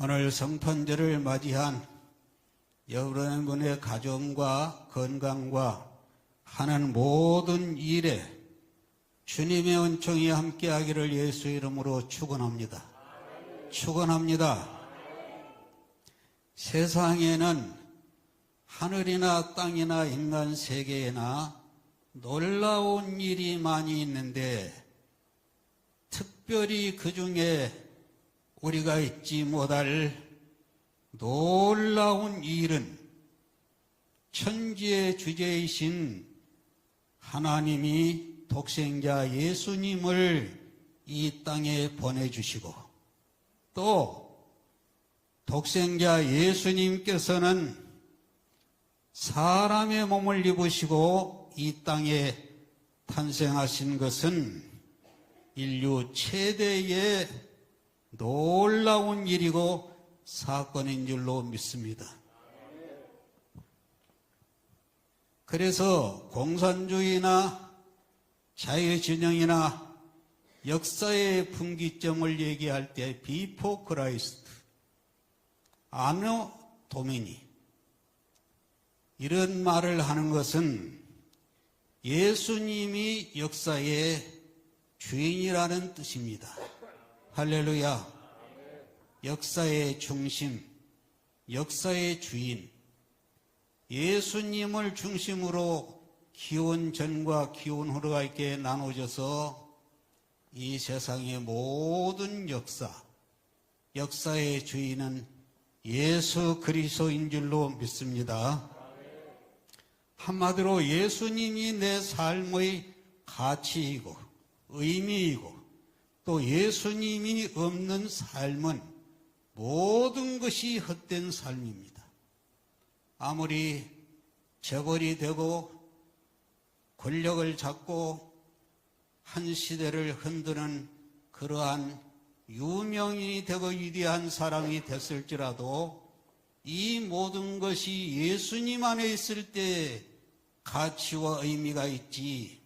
오늘 성탄절을 맞이한 여러분의 가정과 건강과 하는 모든 일에 주님의 은총이 함께하기를 예수 이름으로 축원합니다. 축원합니다. 세상에는 하늘이나 땅이나 인간 세계에나 놀라운 일이 많이 있는데 특별히 그 중에 우리가 잊지 못할 놀라운 일은 천지의 주제이신 하나님이 독생자 예수님을 이 땅에 보내주시고 또 독생자 예수님께서는 사람의 몸을 입으시고 이 땅에 탄생하신 것은 인류 최대의 놀라운 일이고 사건인 줄로 믿습니다. 그래서 공산주의나 자유진영이나 역사의 분기점을 얘기할 때 비포 크라이스트, 아노 도미니 이런 말을 하는 것은 예수님이 역사의 주인이라는 뜻입니다. 할렐루야. 역사의 중심, 역사의 주인, 예수님을 중심으로 기원 전과 기원 후가 있게 나눠져서 이 세상의 모든 역사의 주인은 예수 그리스도인 줄로 믿습니다. 한마디로 예수님이 내 삶의 가치이고 의미이고 또 예수님이 없는 삶은 모든 것이 헛된 삶입니다. 아무리 재벌이 되고 권력을 잡고 한 시대를 흔드는 그러한 유명인이 되고 위대한 사람이 됐을지라도 이 모든 것이 예수님 안에 있을 때 가치와 의미가 있지,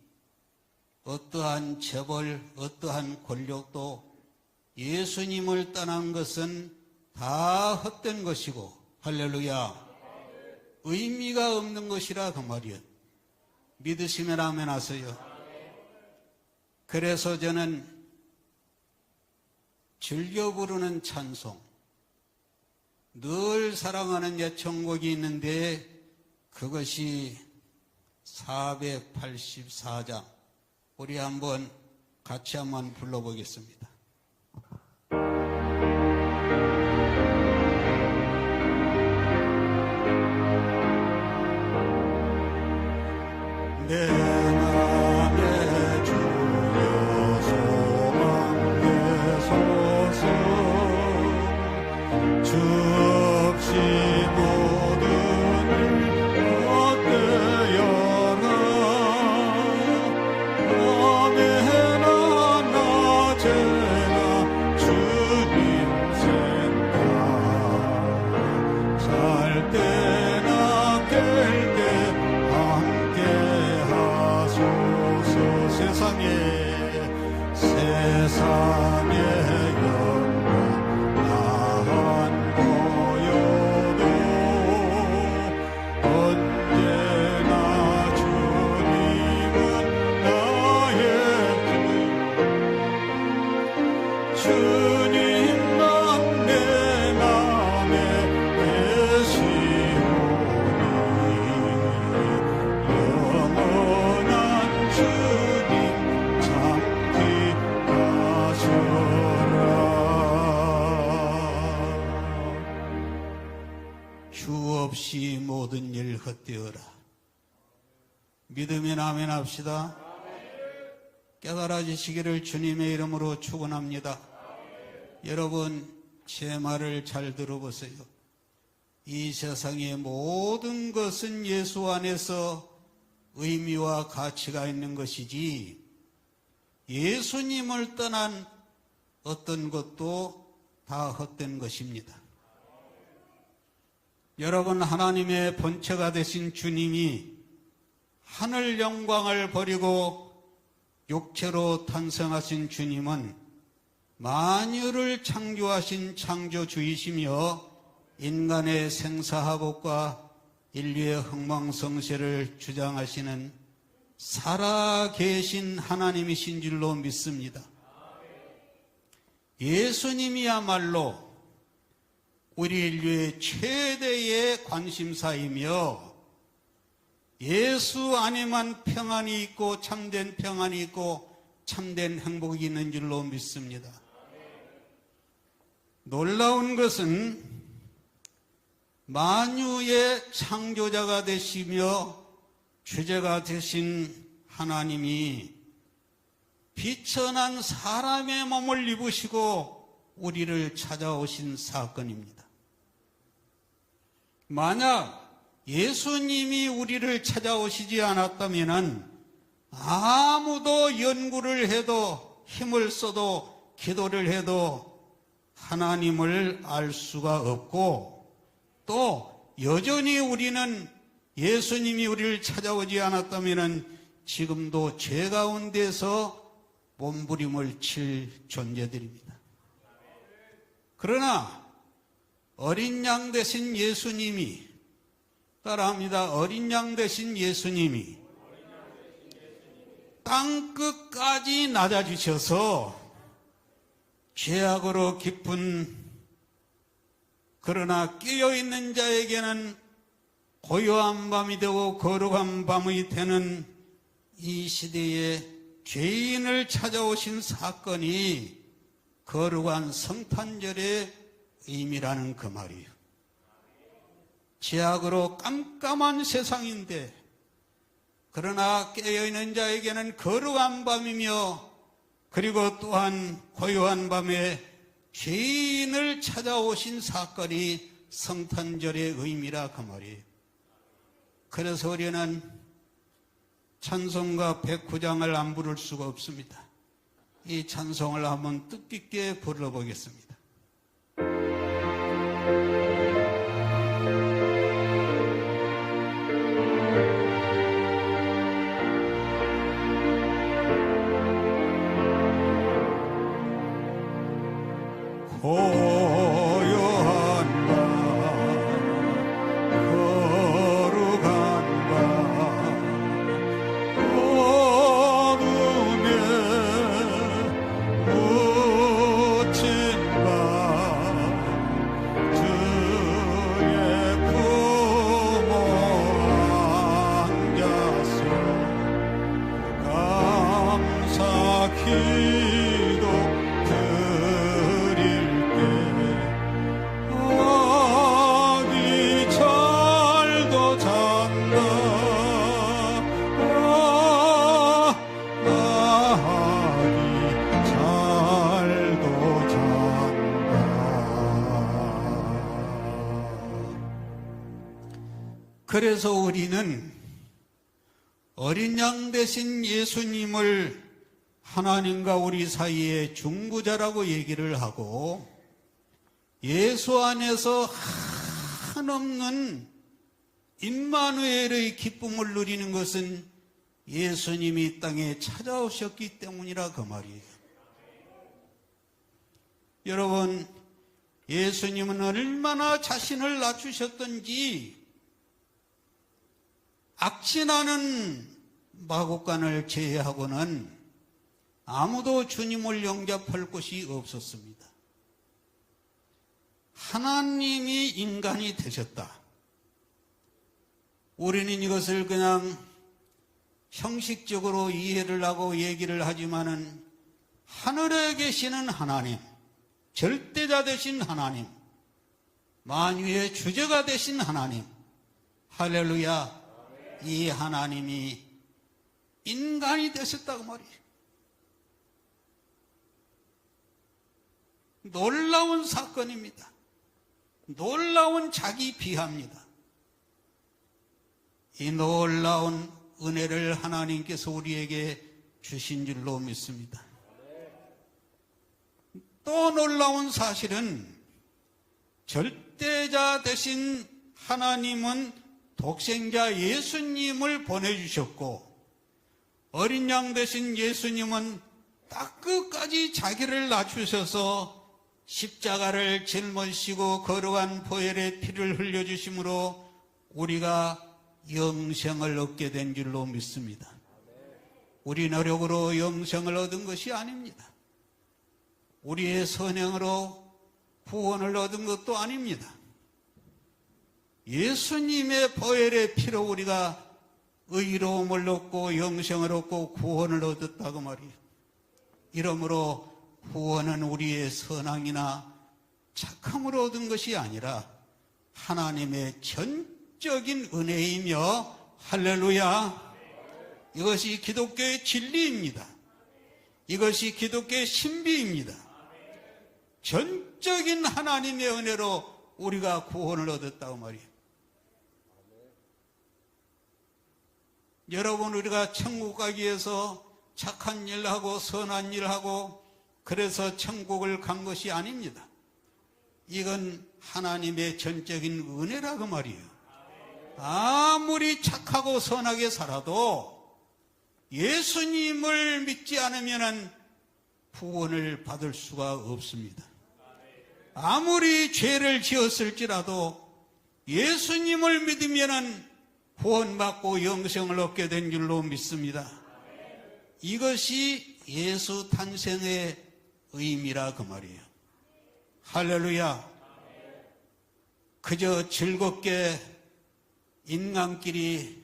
어떠한 재벌, 어떠한 권력도 예수님을 떠난 것은 다 헛된 것이고, 할렐루야, 의미가 없는 것이라 그 말이에요. 믿으시면 아멘 하세요. 그래서 저는 즐겨 부르는 찬송, 늘 사랑하는 예천곡이 있는데 그것이 484장, 우리 같이 한번 불러보겠습니다. 내 맘에 주여 소망내소서 주 없이 모든 일 어때여라 밤에나 낮에나 주님 생각 잘 때나 깰 때 함께 하소서. 세상에 영광 나한 보여도 언제나 주님은 나의 주님만 내 맘에 계시오니 영원한 주님 참기 하셔라. 주 없이 모든 일 헛되어라. 믿으면 아멘 합시다. 깨달아지시기를 주님의 이름으로 축원합니다. 여러분, 제 말을 잘 들어보세요. 이 세상의 모든 것은 예수 안에서 의미와 가치가 있는 것이지 예수님을 떠난 어떤 것도 다 헛된 것입니다. 여러분, 하나님의 본체가 되신 주님이 하늘 영광을 버리고 육체로 탄생하신 주님은 만유를 창조하신 창조주이시며 인간의 생사화복과 인류의 흥망성쇠를 주장하시는 살아계신 하나님이신 줄로 믿습니다. 예수님이야말로 우리 인류의 최대의 관심사이며 예수 안에만 평안이 있고 참된 평안이 있고 참된 행복이 있는 줄로 믿습니다. 놀라운 것은 만유의 창조자가 되시며 주제가 되신 하나님이 비천한 사람의 몸을 입으시고 우리를 찾아오신 사건입니다. 만약 예수님이 우리를 찾아오시지 않았다면 아무도 연구를 해도 힘을 써도 기도를 해도 하나님을 알 수가 없고 또 여전히 우리는 예수님이 우리를 찾아오지 않았다면 지금도 죄 가운데서 몸부림을 칠 존재들입니다. 그러나 어린 양 되신 예수님이, 따라합니다. 어린 양 되신 예수님이 땅끝까지 낮아지셔서 죄악으로 깊은 그러나 깨어있는 자에게는 고요한 밤이 되고 거룩한 밤이 되는 이 시대에 죄인을 찾아오신 사건이 거룩한 성탄절의 의미라는 그 말이에요. 죄악으로 깜깜한 세상인데 그러나 깨어있는 자에게는 거룩한 밤이며 그리고 또한 고요한 밤에 죄인을 찾아오신 사건이 성탄절의 의미라 그 말이에요. 그래서 우리는 찬송가 109장을 안 부를 수가 없습니다. 이 찬송을 한번 뜻깊게 불러보겠습니다. 고요한 밤 거룩한 밤 어둠에 묻힌 밤 주의 품어 앉아서 감사 기도 그래서 우리는 어린 양 되신 예수님을 하나님과 우리 사이의 중보자라고 얘기를 하고 예수 안에서 한없는 임마누엘의 기쁨을 누리는 것은 예수님이 이 땅에 찾아오셨기 때문이라 그 말이에요. 여러분, 예수님은 얼마나 자신을 낮추셨던지 악진하는 마국간을 제외하고는 아무도 주님을 영접할 곳이 없었습니다. 하나님이 인간이 되셨다. 우리는 이것을 그냥 형식적으로 이해를 하고 얘기를 하지만은 하늘에 계시는 하나님, 절대자 되신 하나님, 만유의 주제가 되신 하나님, 할렐루야, 이 하나님이 인간이 되셨다고 말이에요. 놀라운 사건입니다. 놀라운 자기 비하입니다. 이 놀라운 은혜를 하나님께서 우리에게 주신 줄로 믿습니다. 또 놀라운 사실은 절대자 되신 하나님은 독생자 예수님을 보내주셨고 어린 양 되신 예수님은 딱 끝까지 자기를 낮추셔서 십자가를 짊어지시고 거룩한 보혈의 피를 흘려주심으로 우리가 영생을 얻게 된 줄로 믿습니다. 우리 노력으로 영생을 얻은 것이 아닙니다. 우리의 선행으로 구원을 얻은 것도 아닙니다. 예수님의 보혈의 피로 우리가 의로움을 얻고 영생을 얻고 구원을 얻었다고 말이에요. 이러므로 구원은 우리의 선행이나 착함으로 얻은 것이 아니라 하나님의 전적인 은혜이며, 할렐루야, 이것이 기독교의 진리입니다. 이것이 기독교의 신비입니다. 전적인 하나님의 은혜로 우리가 구원을 얻었다고 말이에요. 여러분, 우리가 천국 가기 위해서 착한 일하고 선한 일하고 그래서 천국을 간 것이 아닙니다. 이건 하나님의 전적인 은혜라고 말이에요. 아무리 착하고 선하게 살아도 예수님을 믿지 않으면 구원을 받을 수가 없습니다. 아무리 죄를 지었을지라도 예수님을 믿으면 구원받고 영생을 얻게 된 줄로 믿습니다. 이것이 예수 탄생의 의미라 그 말이에요. 할렐루야. 그저 즐겁게 인간끼리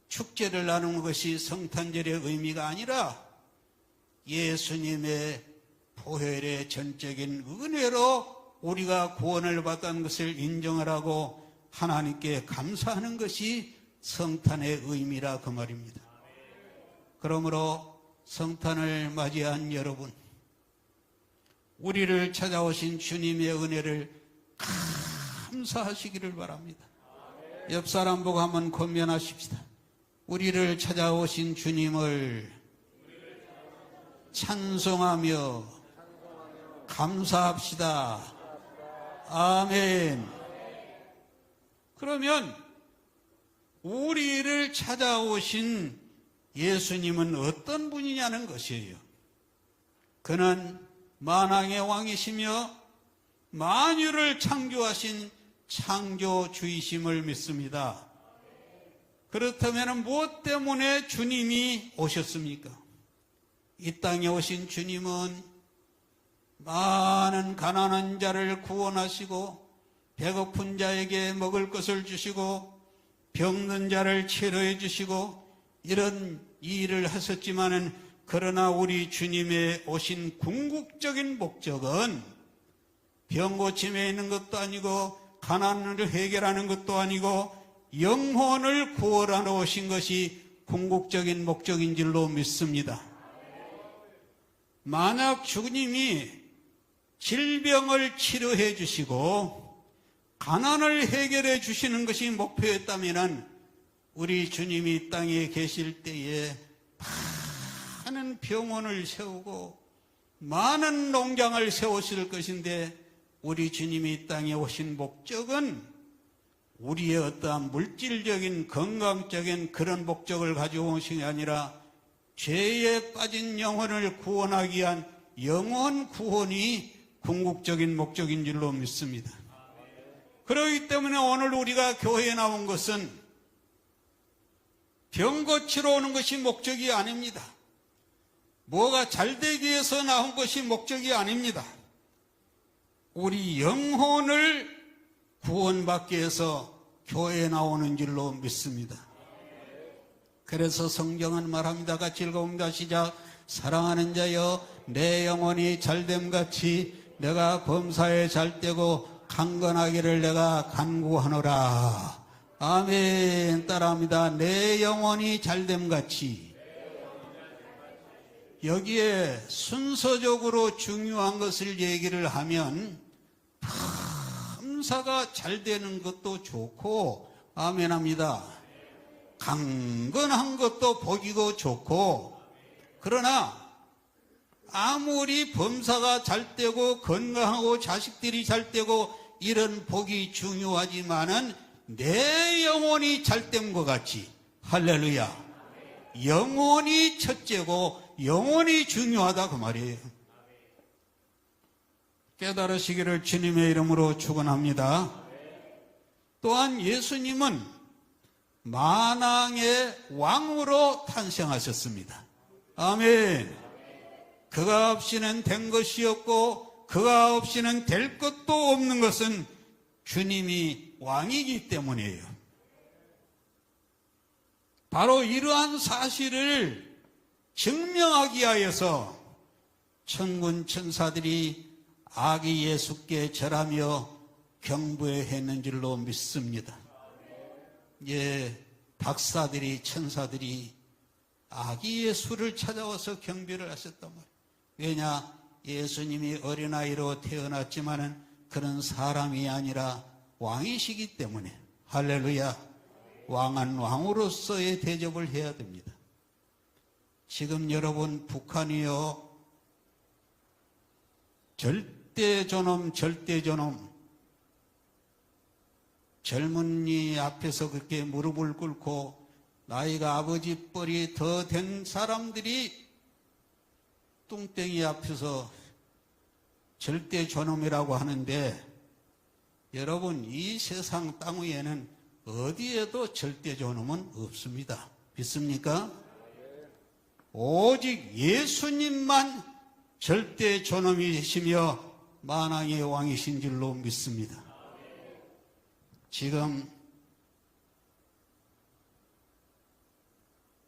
축제를 나누는 것이 성탄절의 의미가 아니라 예수님의 보혈의 전적인 은혜로 우리가 구원을 받은 것을 인정을 하고 하나님께 감사하는 것이 성탄의 의미라 그 말입니다. 그러므로 성탄을 맞이한 여러분, 우리를 찾아오신 주님의 은혜를 감사하시기를 바랍니다. 옆 사람 보고 한번 권면하십시다. 우리를 찾아오신 주님을 찬송하며 감사합시다. 아멘. 그러면 우리를 찾아오신 예수님은 어떤 분이냐는 것이에요. 그는 만왕의 왕이시며 만유를 창조하신 창조주이심을 믿습니다. 그렇다면 무엇 때문에 주님이 오셨습니까? 이 땅에 오신 주님은 많은 가난한 자를 구원하시고 배고픈 자에게 먹을 것을 주시고 병든 자를 치료해 주시고 이런 일을 하셨지만은, 그러나 우리 주님의 오신 궁극적인 목적은 병 고침에 있는 것도 아니고 가난을 해결하는 것도 아니고 영혼을 구원하러 오신 것이 궁극적인 목적인 줄로 믿습니다. 만약 주님이 질병을 치료해 주시고 가난을 해결해 주시는 것이 목표였다면 우리 주님이 땅에 계실 때에 많은 병원을 세우고 많은 농장을 세우실 것인데, 우리 주님이 땅에 오신 목적은 우리의 어떠한 물질적인 건강적인 그런 목적을 가지고 오신 게 아니라 죄에 빠진 영혼을 구원하기 위한 영혼 구원이 궁극적인 목적인 줄로 믿습니다. 그렇기 때문에 오늘 우리가 교회에 나온 것은 병 고치러 오는 것이 목적이 아닙니다. 뭐가 잘 되기 위해서 나온 것이 목적이 아닙니다. 우리 영혼을 구원받기 위해서 교회에 나오는 줄로 믿습니다. 그래서 성경은 말합니다. 같이 읽어봅니다. 시작. 사랑하는 자여, 내 영혼이 잘됨같이 내가 범사에 잘되고 강건하기를 내가 간구하노라. 아멘. 따라합니다. 내 영혼이 잘됨같이. 여기에 순서적으로 중요한 것을 얘기를 하면 범사가 잘 되는 것도 좋고, 아멘합니다. 강건한 것도 복이고 좋고, 그러나 아무리 범사가 잘 되고 건강하고 자식들이 잘 되고 이런 복이 중요하지만은 내 영혼이 잘 된 것 같이, 할렐루야, 영혼이 첫째고 영원히 중요하다 그 말이에요. 깨달으시기를 주님의 이름으로 축원합니다. 또한 예수님은 만왕의 왕으로 탄생하셨습니다. 아멘. 그가 없이는 된 것이 없고 그가 없이는 될 것도 없는 것은 주님이 왕이기 때문이에요. 바로 이러한 사실을 증명하기 위하여서 천군 천사들이 아기 예수께 절하며 경배했는 줄로 믿습니다. 예, 박사들이 천사들이 아기 예수를 찾아와서 경배를 하셨단 말이에요. 왜냐? 예수님이 어린아이로 태어났지만은 그런 사람이 아니라 왕이시기 때문에. 할렐루야. 왕은 왕으로서의 대접을 해야 됩니다. 지금 여러분 북한이요, 절대존엄 젊은이 앞에서 그렇게 무릎을 꿇고 나이가 아버지 뻘이 더 된 사람들이 뚱땡이 앞에서 절대존엄이라고 하는데, 여러분 이 세상 땅 위에는 어디에도 절대존엄은 없습니다. 믿습니까? 오직 예수님만 절대존엄이시며 만왕의 왕이신 줄로 믿습니다. 지금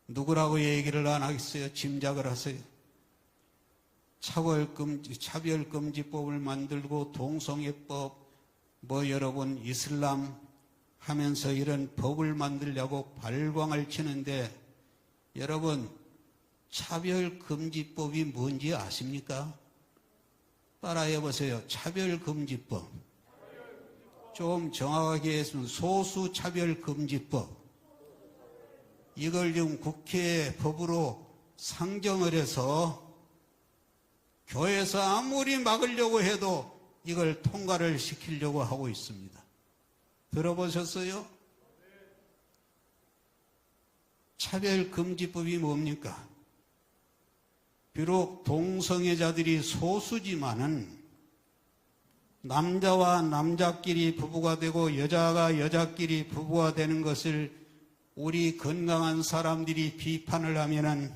누구라고 얘기를 안 하겠어요? 짐작을 하세요. 차별금지법을 만들고 동성애법, 여러분 이슬람 하면서 이런 법을 만들려고 발광을 치는데, 여러분 차별금지법이 뭔지 아십니까? 따라해 보세요. 차별금지법. 좀 정확하게 했으면 소수차별금지법. 이걸 지금 국회에 법으로 상정을 해서 교회에서 아무리 막으려고 해도 이걸 통과를 시키려고 하고 있습니다. 들어보셨어요? 차별금지법이 뭡니까? 비록 동성애자들이 소수지만은 남자와 남자끼리 부부가 되고 여자가 여자끼리 부부가 되는 것을 우리 건강한 사람들이 비판을 하면은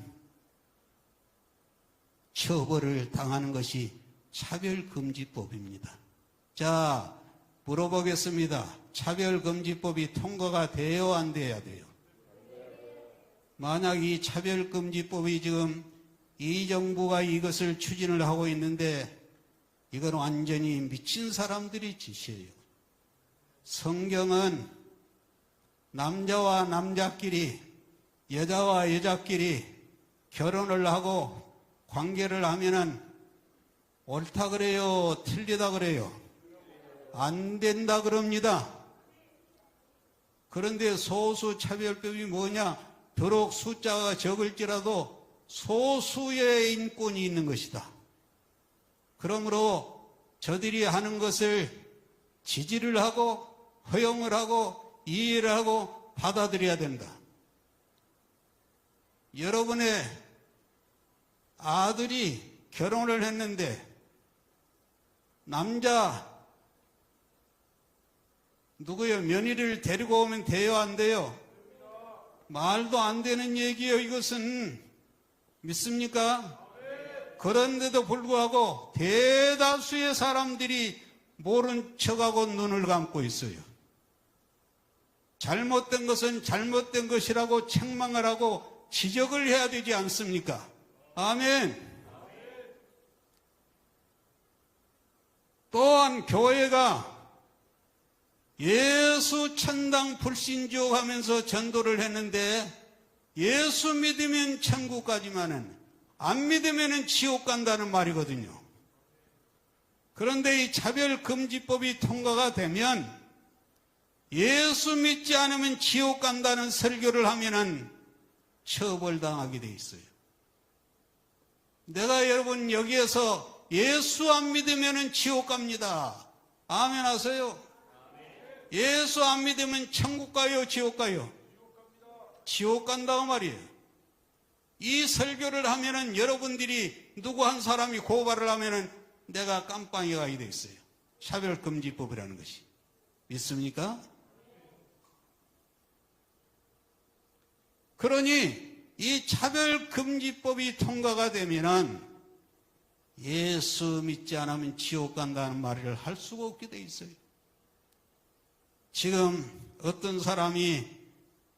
처벌을 당하는 것이 차별금지법입니다. 자, 물어보겠습니다. 차별금지법이 통과가 돼요, 안 돼야 돼요? 만약 이 차별금지법이 지금 이 정부가 이것을 추진을 하고 있는데, 이건 완전히 미친 사람들이 짓이에요. 성경은 남자와 남자끼리, 여자와 여자끼리 결혼을 하고 관계를 하면은 옳다 그래요? 틀리다 그래요? 안 된다 그럽니다. 그런데 소수차별법이 뭐냐? 비록 숫자가 적을지라도 소수의 인권이 있는 것이다. 그러므로 저들이 하는 것을 지지를 하고 허용을 하고 이해를 하고 받아들여야 된다. 여러분의 아들이 결혼을 했는데 남자 누구요? 며느리를 데리고 오면 돼요, 안 돼요? 말도 안 되는 얘기예요, 이것은. 믿습니까? 그런데도 불구하고 대다수의 사람들이 모른 척하고 눈을 감고 있어요. 잘못된 것은 잘못된 것이라고 책망을 하고 지적을 해야 되지 않습니까? 아멘. 또한 교회가 예수 천당 불신주 하면서 전도를 했는데, 예수 믿으면 천국 가지만은 안 믿으면 지옥 간다는 말이거든요. 그런데 이 차별금지법이 통과가 되면 예수 믿지 않으면 지옥 간다는 설교를 하면은 처벌당하게 돼 있어요. 내가 여러분 여기에서 예수 안 믿으면 지옥 갑니다. 아멘 하세요? 예수 안 믿으면 천국 가요, 지옥 가요? 지옥 간다고 말이에요. 이 설교를 하면은 여러분들이 누구 한 사람이 고발을 하면은 내가 깜빵이가 돼 있어요. 차별금지법이라는 것이. 믿습니까? 그러니 이 차별금지법이 통과가 되면은 예수 믿지 않으면 지옥 간다는 말을 할 수가 없게 돼 있어요. 지금 어떤 사람이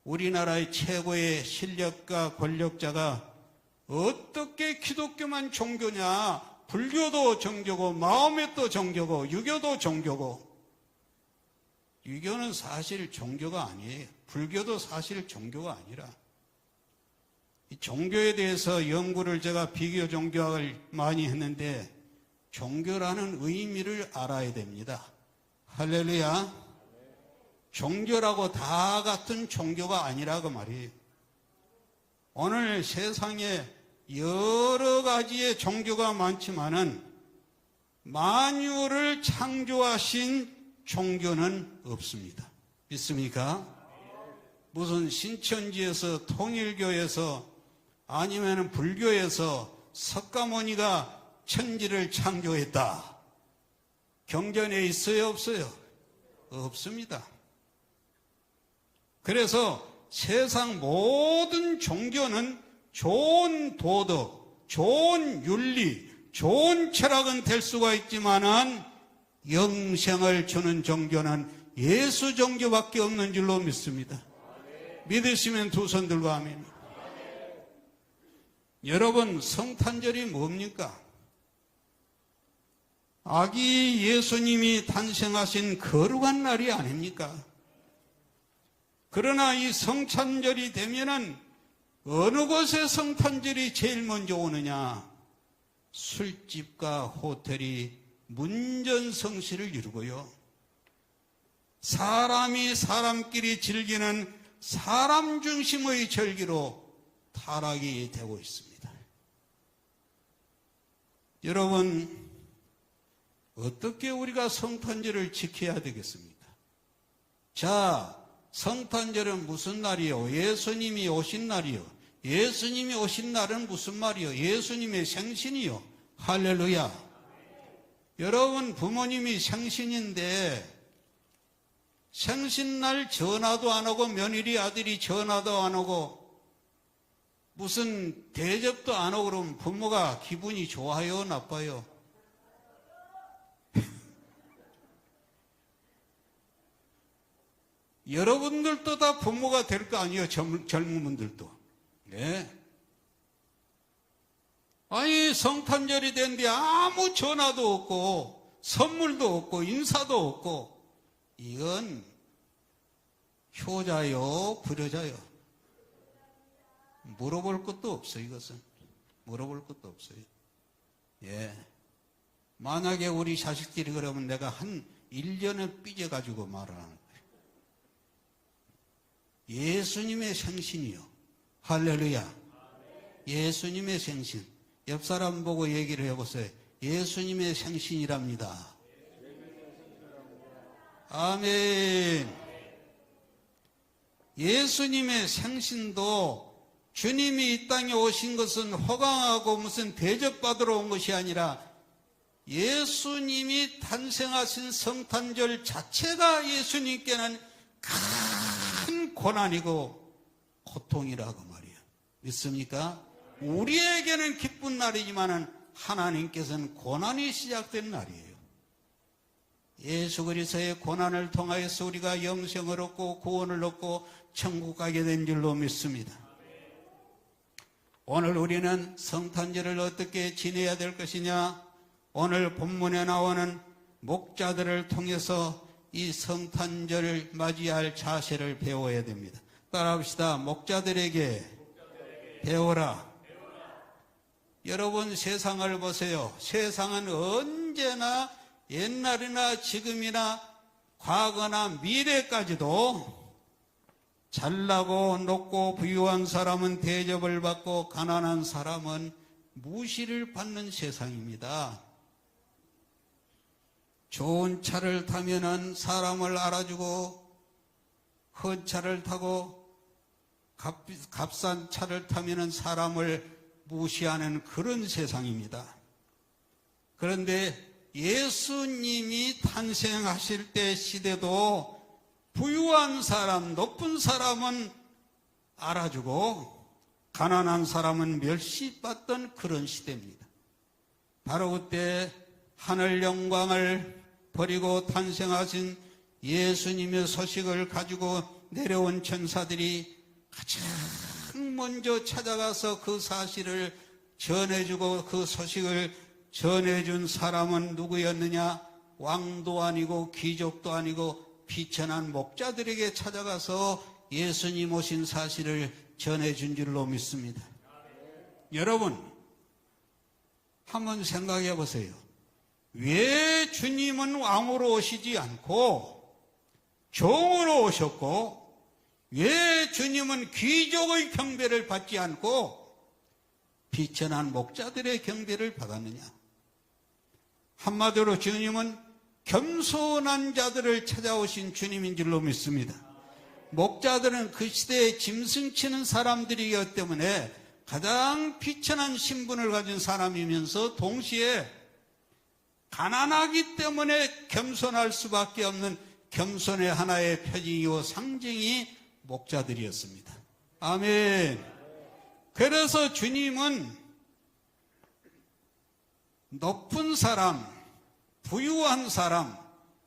우리나라의 최고의 실력가 권력자가 어떻게 기독교만 종교냐, 불교도 종교고 마호메도 종교고 유교도 종교고. 유교는 사실 종교가 아니에요. 불교도 사실 종교가 아니라. 이 종교에 대해서 연구를 제가 비교 종교학을 많이 했는데 종교라는 의미를 알아야 됩니다. 할렐루야. 종교라고 다 같은 종교가 아니라고 말이에요. 오늘 세상에 여러 가지의 종교가 많지만은 만유를 창조하신 종교는 없습니다. 믿습니까? 무슨 신천지에서 통일교에서 아니면 불교에서 석가모니가 천지를 창조했다. 경전에 있어요, 없어요? 없습니다. 그래서 세상 모든 종교는 좋은 도덕, 좋은 윤리, 좋은 철학은 될 수가 있지만은 영생을 주는 종교는 예수 종교밖에 없는 줄로 믿습니다. 믿으시면 두 손 들고 아멘. 여러분, 성탄절이 뭡니까? 아기 예수님이 탄생하신 거룩한 날이 아닙니까? 그러나 이 성탄절이 되면은 어느 곳에 성탄절이 제일 먼저 오느냐? 술집과 호텔이 문전성시를 이루고요. 사람이 사람끼리 즐기는 사람 중심의 절기로 타락이 되고 있습니다. 여러분, 어떻게 우리가 성탄절을 지켜야 되겠습니까? 자, 성탄절은 무슨 날이요? 예수님이 오신 날이요. 예수님이 오신 날은 무슨 말이요? 예수님의 생신이요. 할렐루야. 여러분, 부모님이 생신인데 생신날 전화도 안 오고 며느리 아들이 전화도 안 오고 무슨 대접도 안 오고 그러면 부모가 기분이 좋아요, 나빠요? 여러분들도 다 부모가 될 거 아니에요, 젊은 분들도. 네. 아니, 성탄절이 됐는데 아무 전화도 없고 선물도 없고 인사도 없고 이건 효자요, 불효자요? 물어볼 것도 없어요, 이것은. 물어볼 것도 없어요. 예. 만약에 우리 자식들이 그러면 내가 한 1년을 삐져가지고 말을 하는 거예요. 예수님의 생신이요. 할렐루야. 예수님의 생신. 옆 사람 보고 얘기를 해보세요. 예수님의 생신이랍니다. 아멘. 예수님의 생신도 주님이 이 땅에 오신 것은 호강하고 무슨 대접받으러 온 것이 아니라 예수님이 탄생하신 성탄절 자체가 예수님께는 큰 고난이고 고통이라고 말이에요. 믿습니까? 우리에게는 기쁜 날이지만은 하나님께서는 고난이 시작된 날이에요. 예수 그리스도의 고난을 통하여서 우리가 영생을 얻고 구원을 얻고 천국 가게 된 줄로 믿습니다. 오늘 우리는 성탄절을 어떻게 지내야 될 것이냐? 오늘 본문에 나오는 목자들을 통해서 이 성탄절을 맞이할 자세를 배워야 됩니다. 따라합시다. 목자들에게 배워라. 여러분, 세상을 보세요. 세상은 언제나 옛날이나 지금이나 과거나 미래까지도 잘나고 높고 부유한 사람은 대접을 받고 가난한 사람은 무시를 받는 세상입니다. 좋은 차를 타면은 사람을 알아주고 헌 차를 타고 값싼 차를 타면은 사람을 무시하는 그런 세상입니다. 그런데 예수님이 탄생하실 때 시대도 부유한 사람, 높은 사람은 알아주고 가난한 사람은 멸시받던 그런 시대입니다. 바로 그때 하늘 영광을 버리고 탄생하신 예수님의 소식을 가지고 내려온 천사들이 가장 먼저 찾아가서 그 사실을 전해주고 그 소식을 전해준 사람은 누구였느냐? 왕도 아니고 귀족도 아니고 비천한 목자들에게 찾아가서 예수님 오신 사실을 전해준 줄로 믿습니다. 여러분, 한번 생각해 보세요. 왜 주님은 왕으로 오시지 않고 종으로 오셨고, 왜 주님은 귀족의 경배를 받지 않고 비천한 목자들의 경배를 받았느냐? 한마디로 주님은 겸손한 자들을 찾아오신 주님인 줄로 믿습니다. 목자들은 그 시대에 짐승 치는 사람들이기 때문에 가장 비천한 신분을 가진 사람이면서 동시에 가난하기 때문에 겸손할 수밖에 없는 겸손의 하나의 표징이고 상징이 목자들이었습니다. 아멘. 그래서 주님은 높은 사람, 부유한 사람,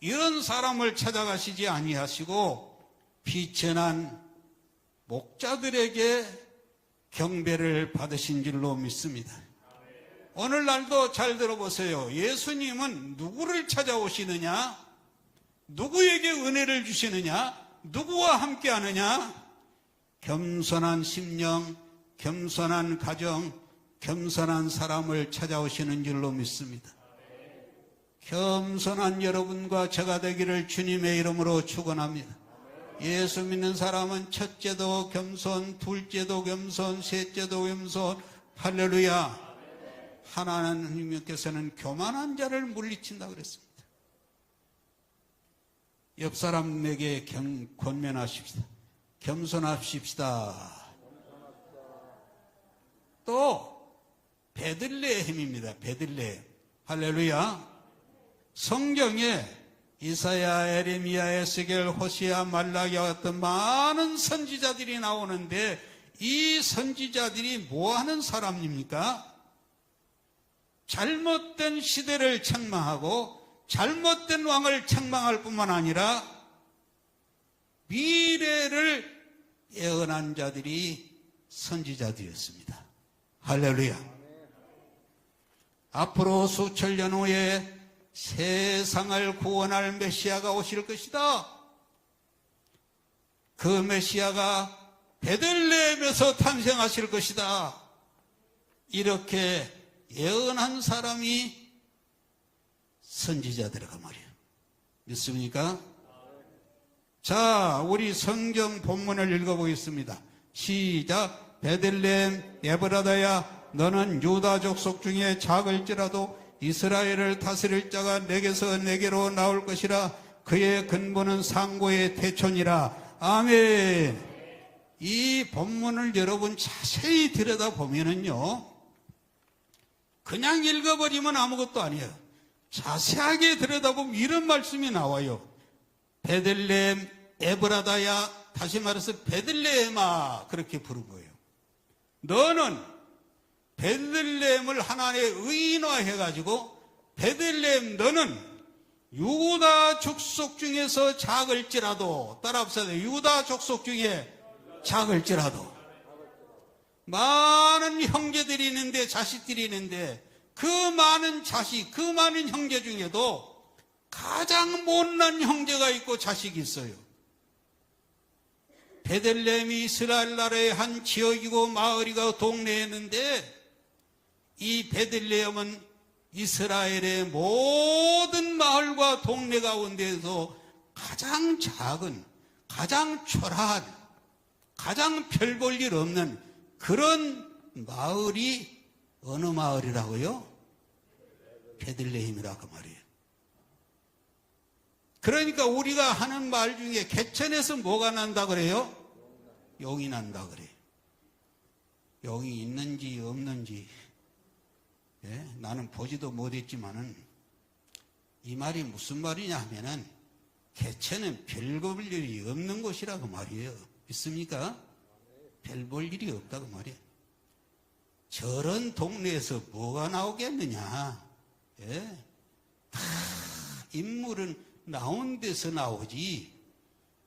이런 사람을 찾아가시지 아니하시고 비천한 목자들에게 경배를 받으신 줄로 믿습니다. 오늘날도 잘 들어보세요. 예수님은 누구를 찾아오시느냐? 누구에게 은혜를 주시느냐? 누구와 함께 하느냐? 겸손한 심령, 겸손한 가정, 겸손한 사람을 찾아오시는 줄로 믿습니다. 겸손한 여러분과 제가 되기를 주님의 이름으로 축원합니다. 예수 믿는 사람은 첫째도 겸손, 둘째도 겸손, 셋째도 겸손. 할렐루야. 하나님께서는 교만한 자를 물리친다 그랬습니다. 옆 사람에게 권면하십시다. 겸손하십시다. 또 베들레헴입니다. 베들레헴. 할렐루야. 성경에 이사야, 에레미야, 에스겔, 호시아, 말라기와 같은 많은 선지자들이 나오는데 이 선지자들이 뭐하는 사람입니까? 잘못된 시대를 책망하고 잘못된 왕을 책망할 뿐만 아니라 미래를 예언한 자들이 선지자들이었습니다. 할렐루야. 앞으로 수천 년 후에 세상을 구원할 메시아가 오실 것이다. 그 메시아가 베들레헴에서 탄생하실 것이다. 이렇게 예언한 사람이 선지자들이란 말이에요. 믿습니까? 자, 우리 성경 본문을 읽어보겠습니다. 시작. 베들레헴 에브라다야, 너는 유다 족속 중에 작을지라도 이스라엘을 다스릴 자가 내게서 내게로 나올 것이라. 그의 근본은 상고의 태촌이라. 아멘. 이 본문을 여러분 자세히 들여다보면은요, 그냥 읽어버리면 아무것도 아니에요. 자세하게 들여다보면 이런 말씀이 나와요. 베들레헴 에브라다야, 다시 말해서 베들레헴아, 그렇게 부른 거예요. 너는 베들레헴을 하나의 의인화해가지고 베들레헴 너는 유다 족속 중에서 작을지라도, 따라합시다. 유다 족속 중에 작을지라도. 많은 형제들이 있는데, 자식들이 있는데 그 많은 자식, 그 많은 형제 중에도 가장 못난 형제가 있고 자식이 있어요. 베들레헴이 이스라엘 나라의 한 지역이고 마을이고 동네였는데 이 베들레헴은 이스라엘의 모든 마을과 동네 가운데에서 가장 작은, 가장 초라한, 가장 별 볼 일 없는 그런 마을이 어느 마을이라고요? 베들레헴이라고 말이에요. 그러니까 우리가 하는 말 중에 개천에서 뭐가 난다 그래요? 용이 난다 그래. 용이 있는지 없는지 나는 보지도 못했지만은 이 말이 무슨 말이냐 하면은 개체는 별 볼 일이 없는 곳이라고 말이에요. 있습니까? 별 볼 일이 없다고 말이에요. 저런 동네에서 뭐가 나오겠느냐? 다 인물은 나온 데서 나오지.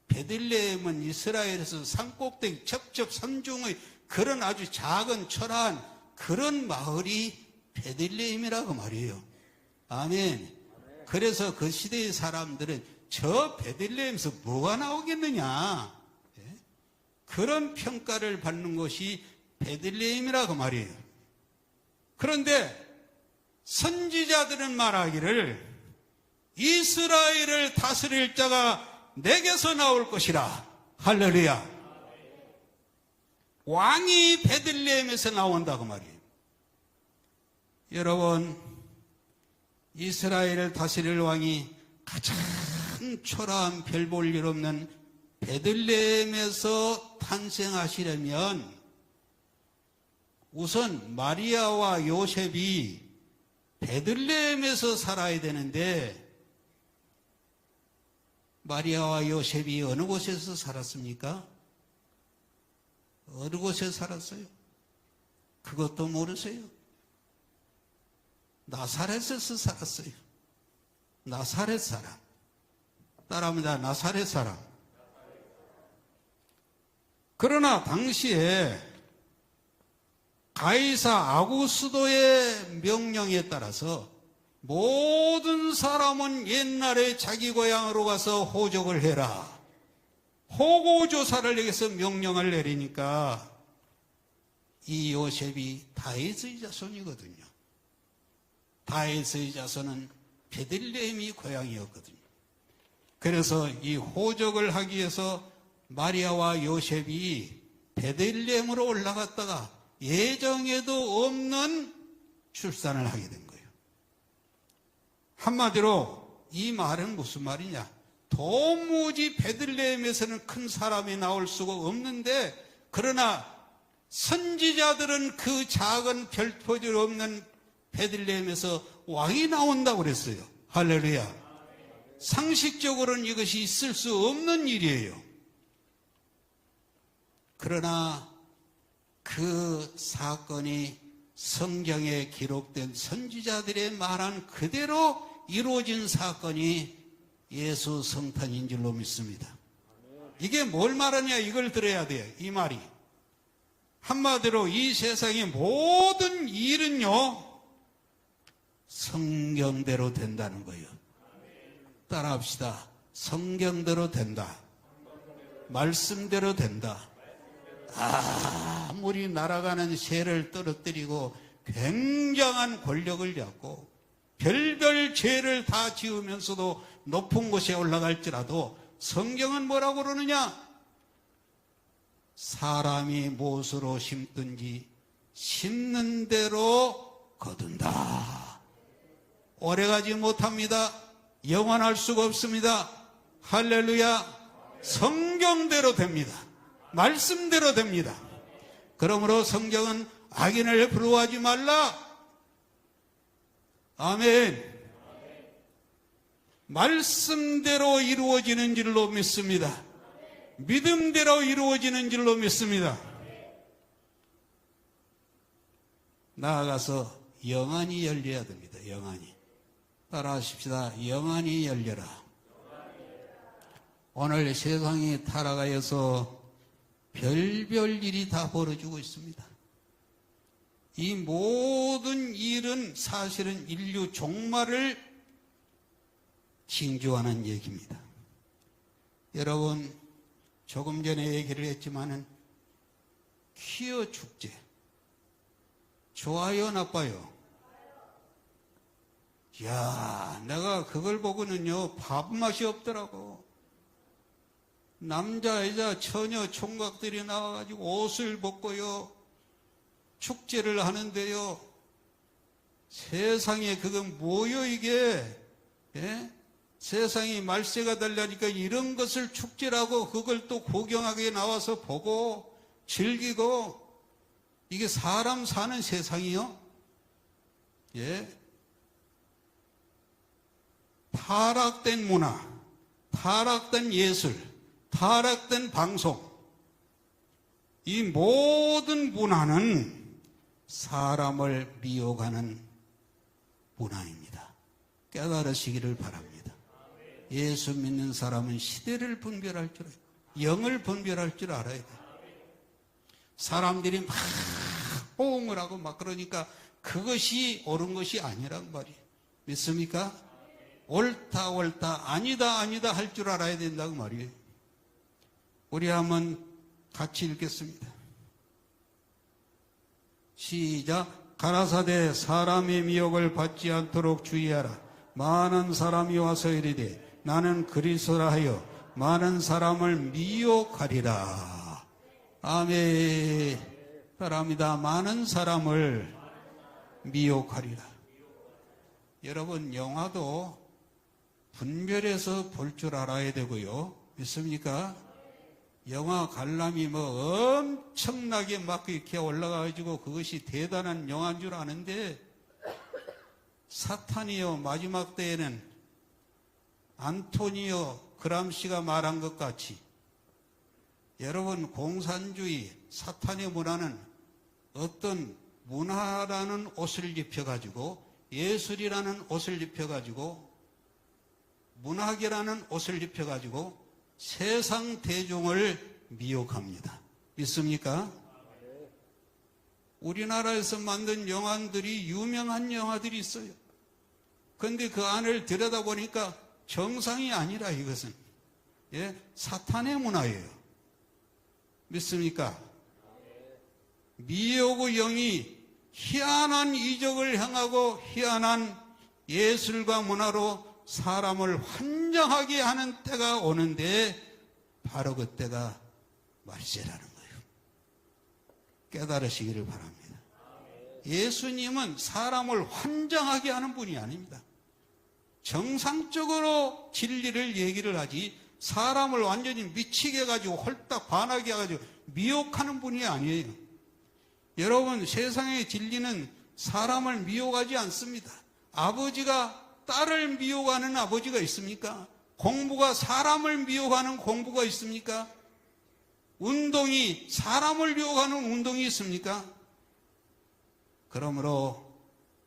베들레헴은 이스라엘에서 산꼭대기 첩첩 산중의 그런 아주 작은 초라한 그런 마을이 베들레헴이라고 말이에요. 아멘. 그래서 그 시대의 사람들은 저 베들레헴에서 뭐가 나오겠느냐? 그런 평가를 받는 것이 베들레헴이라고 말이에요. 그런데 선지자들은 말하기를 이스라엘을 다스릴 자가 내게서 나올 것이라. 할렐루야. 왕이 베들레헴에서 나온다고 말이에요. 여러분, 이스라엘을 다스릴 왕이 가장 초라한 별 볼 일 없는 베들레헴에서 탄생하시려면 우선 마리아와 요셉이 베들레헴에서 살아야 되는데 마리아와 요셉이 어느 곳에서 살았습니까? 어느 곳에 살았어요? 그것도 모르세요? 나사렛에서 살았어요. 나사렛 사람. 따라합니다. 나사렛 사람. 그러나 당시에 가이사 아구스도의 명령에 따라서 모든 사람은 옛날에 자기 고향으로 가서 호적을 해라. 호고조사를 여기서 명령을 내리니까 이 요셉이 다윗의 자손이거든요. 다윗의 자손은 베들레헴이 고향이었거든요. 그래서 이 호적을 하기 위해서 마리아와 요셉이 베들레헴으로 올라갔다가 예정에도 없는 출산을 하게 된 거예요. 한마디로 이 말은 무슨 말이냐? 도무지 베들레헴에서는 큰 사람이 나올 수가 없는데 그러나 선지자들은 그 작은 별표들 없는 베들레헴에서 왕이 나온다고 그랬어요. 할렐루야. 상식적으로는 이것이 있을 수 없는 일이에요. 그러나 그 사건이 성경에 기록된 선지자들의 말한 그대로 이루어진 사건이 예수 성탄인 줄로 믿습니다. 이게 뭘 말하냐 이걸 들어야 돼요. 이 말이. 한마디로 이 세상의 모든 일은요 성경대로 된다는 거예요. 따라합시다. 성경대로 된다. 말씀대로 된다. 아무리 날아가는 새를 떨어뜨리고 굉장한 권력을 잡고 별별 죄를 다 지으면서도 높은 곳에 올라갈지라도 성경은 뭐라고 그러느냐? 사람이 무엇으로 심든지 심는 대로 거둔다. 오래가지 못합니다. 영원할 수가 없습니다. 할렐루야. 성경대로 됩니다. 말씀대로 됩니다. 그러므로 성경은 악인을 부러워하지 말라. 아멘. 말씀대로 이루어지는 줄로 믿습니다. 믿음대로 이루어지는 줄로 믿습니다. 나아가서 영안이 열려야 됩니다. 영안이. 따라하십시다. 영안이 열려라. 오늘 세상이 타락하여서 별별 일이 다 벌어지고 있습니다. 이 모든 일은 사실은 인류 종말을 징조하는 얘기입니다. 여러분, 조금 전에 얘기를 했지만은 퀴어 축제 좋아요, 나빠요? 야, 내가 그걸 보고는요 밥맛이 없더라고. 남자, 여자, 처녀, 총각들이 나와가지고 옷을 벗고요 축제를 하는데요. 세상에 그건 뭐요 이게? 예? 세상이 말세가 되려니까 이런 것을 축제라고 그걸 또 구경하게 나와서 보고 즐기고, 이게 사람 사는 세상이요? 예? 타락된 문화, 타락된 예술, 타락된 방송, 이 모든 문화는 사람을 미혹하는 문화입니다. 깨달으시기를 바랍니다. 예수 믿는 사람은 시대를 분별할 줄 알아요. 영을 분별할 줄 알아야 돼요. 사람들이 막 호응을 하고 막 그러니까 그것이 옳은 것이 아니란 말이에요. 믿습니까? 옳다 옳다 아니다 아니다 할 줄 알아야 된다고 말이에요. 우리 한번 같이 읽겠습니다. 시작. 가라사대 사람의 미혹을 받지 않도록 주의하라. 많은 사람이 와서 이르되 나는 그리스도라 하여 많은 사람을 미혹하리라. 아멘. 바랍니다. 많은 사람을 미혹하리라. 여러분, 영화도 분별해서 볼 줄 알아야 되고요. 믿습니까? 영화 관람이 뭐 엄청나게 막 이렇게 올라가가지고 그것이 대단한 영화인 줄 아는데, 사탄이요 마지막 때에는 안토니오 그람시가 말한 것 같이, 여러분, 공산주의 사탄의 문화는 어떤 문화라는 옷을 입혀가지고, 예술이라는 옷을 입혀가지고, 문학이라는 옷을 입혀가지고 세상 대중을 미혹합니다. 믿습니까? 우리나라에서 만든 영화들이 유명한 영화들이 있어요. 그런데 그 안을 들여다보니까 정상이 아니라 이것은 사탄의 문화예요. 믿습니까? 미혹의 영이 희한한 이적을 행하고 희한한 예술과 문화로 사람을 환장하게 하는 때가 오는데, 바로 그때가 말세라는 거예요. 깨달으시기를 바랍니다. 예수님은 사람을 환장하게 하는 분이 아닙니다. 정상적으로 진리를 얘기를 하지, 사람을 완전히 미치게 해가지고 홀딱 반하게 해가지고 미혹하는 분이 아니에요. 여러분, 세상의 진리는 사람을 미혹하지 않습니다. 아버지가 딸을 미혹하는 아버지가 있습니까? 공부가 사람을 미혹하는 공부가 있습니까? 운동이 사람을 미혹하는 운동이 있습니까? 그러므로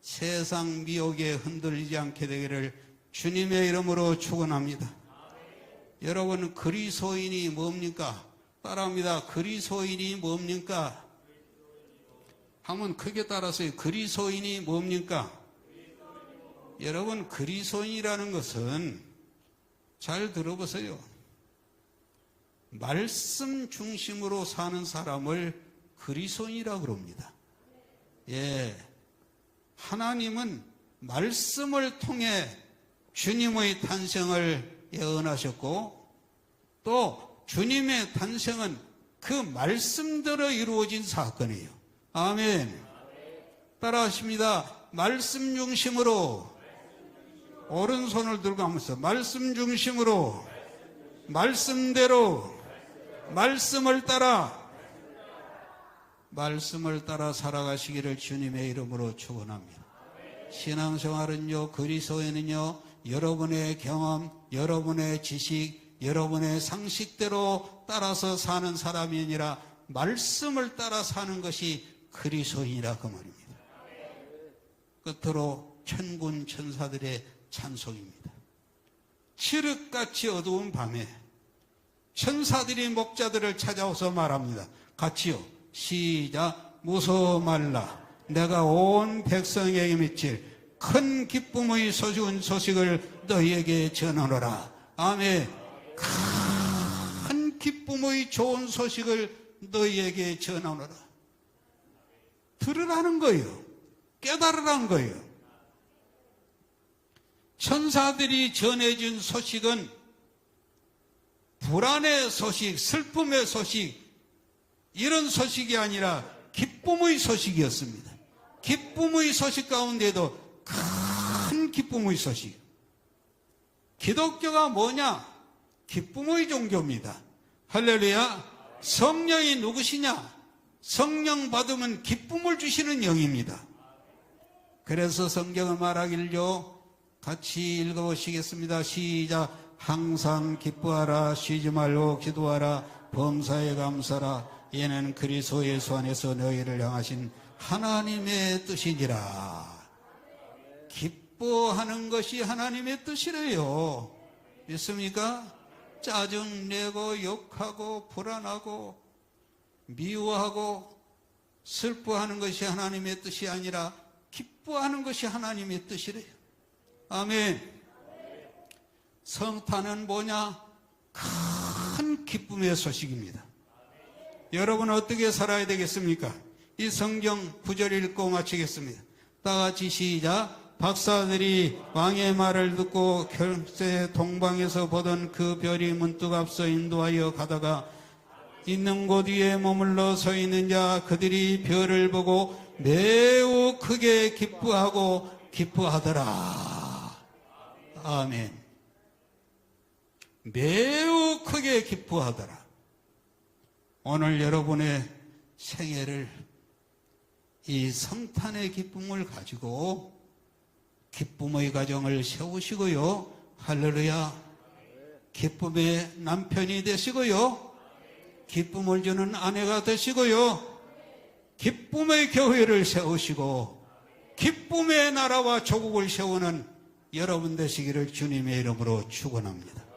세상 미혹에 흔들리지 않게 되기를 주님의 이름으로 축원합니다. 여러분, 그리스도인이 뭡니까? 따라합니다. 그리스도인이 뭡니까? 한번 크게 따라서요. 그리스도인이 뭡니까? 여러분, 그리스도인이라는 것은 잘 들어보세요. 말씀 중심으로 사는 사람을 그리스도인이라고 그럽니다. 예, 하나님은 말씀을 통해 주님의 탄생을 예언하셨고, 또 주님의 탄생은 그 말씀대로 이루어진 사건이에요. 아멘. 따라하십니다. 말씀 중심으로, 오른손을 들고 하면서 말씀 중심으로, 말씀대로, 말씀을 따라 살아가시기를 주님의 이름으로 축원합니다. 신앙생활은요, 그리스도에는요, 여러분의 경험, 여러분의 지식, 여러분의 상식대로 따라서 사는 사람이 아니라 말씀을 따라 사는 것이 그리스도인이라고 말입니다. 끝으로 천군 천사들의 찬송입니다. 칠흑같이 어두운 밤에 천사들이 목자들을 찾아와서 말합니다. 같이요. 시작. 무서워 말라. 내가 온 백성에게 미칠 큰 기쁨의 소식을 너희에게 전하노라. 아멘. 큰 기쁨의 좋은 소식을 너희에게 전하노라. 들으라는 거예요. 깨달으라는 거예요. 천사들이 전해준 소식은 불안의 소식, 슬픔의 소식, 이런 소식이 아니라 기쁨의 소식이었습니다. 기쁨의 소식 가운데도 큰 기쁨의 소식. 기독교가 뭐냐? 기쁨의 종교입니다. 할렐루야. 성령이 누구시냐? 성령 받으면 기쁨을 주시는 영입니다. 그래서 성경을 말하길요, 같이 읽어보시겠습니다. 시작. 항상 기뻐하라, 쉬지 말고 기도하라, 범사에 감사라, 이는 그리스도 예수 안에서 너희를 향하신 하나님의 뜻이니라. 기뻐하는 것이 하나님의 뜻이래요. 믿습니까? 짜증내고 욕하고 불안하고 미워하고 슬퍼하는 것이 하나님의 뜻이 아니라 기뻐하는 것이 하나님의 뜻이래요. 아멘. 성탄은 뭐냐? 큰 기쁨의 소식입니다. 여러분 어떻게 살아야 되겠습니까? 이 성경 구절 읽고 마치겠습니다. 다 같이 시작. 박사들이 왕의 말을 듣고 결세 동방에서 보던 그 별이 문득 앞서 인도하여 가다가 있는 곳 위에 머물러 서 있는 자 그들이 별을 보고 매우 크게 기뻐하고 기뻐하더라. 아멘. 매우 크게 기뻐하더라. 오늘 여러분의 생애를 이 성탄의 기쁨을 가지고 기쁨의 가정을 세우시고요. 할렐루야. 기쁨의 남편이 되시고요. 기쁨을 주는 아내가 되시고요. 기쁨의 교회를 세우시고 기쁨의 나라와 조국을 세우는 여러분 되시기를 주님의 이름으로 축원합니다.